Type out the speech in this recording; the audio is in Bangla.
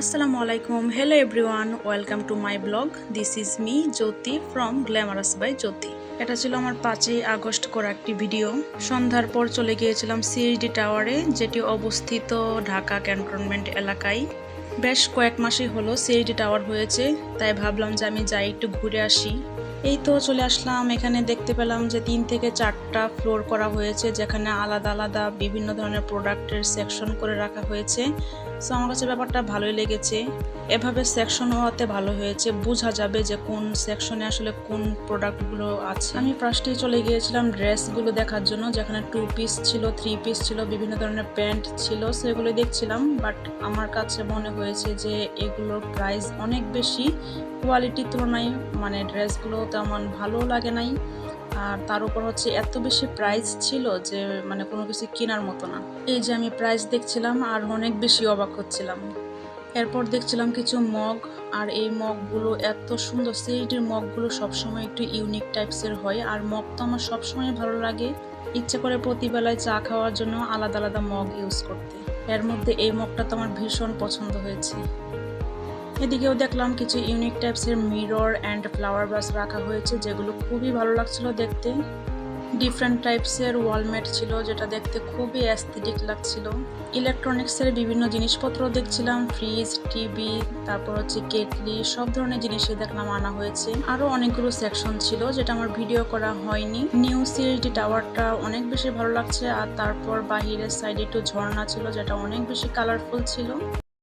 আসসালামু আলাইকুম, hello everyone, welcome to my blog. This is me Jyoti from glamorous by Jyoti. এটা ছিল আমার 5ই আগস্ট করা একটি ভিডিও। সন্ধ্যার পর চলে গিয়েছিলাম সিএইচডি টাওয়ারে, যেটি অবস্থিত ঢাকা ক্যান্টনমেন্ট এলাকায়। বেশ কয়েক মাসই হলো সিএইচডি টাওয়ার হয়েছে, তাই ভাবলাম যে আমি যাই একটু ঘুরে আসি। এই তো চলে আসলাম। এখানে দেখতে পেলাম যে 3 থেকে 4টা ফ্লোর করা হয়েছে, যেখানে আলাদা আলাদা বিভিন্ন ধরনের প্রোডাক্টের সেকশন করে রাখা হয়েছে। সো আমার কাছে ব্যাপারটা ভালোই লেগেছে। এভাবে সেকশন হওয়াতে ভালো হয়েছে, বোঝা যাবে যে কোন সেকশনে আসলে কোন প্রোডাক্টগুলো আছে। আমি ফার্স্টেই চলে গিয়েছিলাম ড্রেসগুলো দেখার জন্য, যেখানে 2 পিস ছিল, 3 পিস ছিল, বিভিন্ন ধরনের প্যান্ট ছিল, সেগুলো দেখছিলাম। বাট আমার কাছে মনে হয়েছে যে এগুলোর প্রাইস অনেক বেশি, কোয়ালিটির তুলনায় মানে ড্রেসগুলো তেমন ভালো লাগে নাই। আর তার উপর হচ্ছে এত বেশি প্রাইস ছিল যে মানে কোনো কিছু কেনার মতো না। এই যে আমি প্রাইস দেখছিলাম আর অনেক বেশি অবাক হচ্ছিলাম। এরপর দেখছিলাম কিছু মগ, আর এই মগগুলো এত সুন্দর। সিএইচডির মগগুলো সবসময় একটু ইউনিক টাইপসের হয়, আর মগ তো আমার সবসময় ভালো লাগে। ইচ্ছে করে প্রতিবেলায় চা খাওয়ার জন্য আলাদা আলাদা মগ ইউজ করতে। এর মধ্যে এই মগটা তো আমার ভীষণ পছন্দ হয়েছে। এদিকেও দেখলাম কিছু ইউনিক টাইপসের মিরর অ্যান্ড ফ্লাওয়ার ভাস রাখা হয়েছে, যেগুলো খুবই ভালো লাগছিল দেখতে। ডিফারেন্ট টাইপসের ওয়ালমেট ছিল, যেটা দেখতে খুবই অ্যাস্থেটিক লাগছিল। ইলেকট্রনিক্সের বিভিন্ন জিনিসপত্র দেখছিলাম, ফ্রিজ, টিভি, তারপর হচ্ছে কেটলি, সব ধরনের জিনিসই দেখলাম আনা হয়েছে। আরও অনেকগুলো সেকশন ছিল যেটা আমার ভিডিও করা হয়নি। নিউ সিএইচডি টাওয়ারটা অনেক বেশি ভালো লাগছে, আর তারপর বাহিরের সাইডে একটু ঝর্ণা ছিল, যেটা অনেক বেশি কালারফুল ছিল।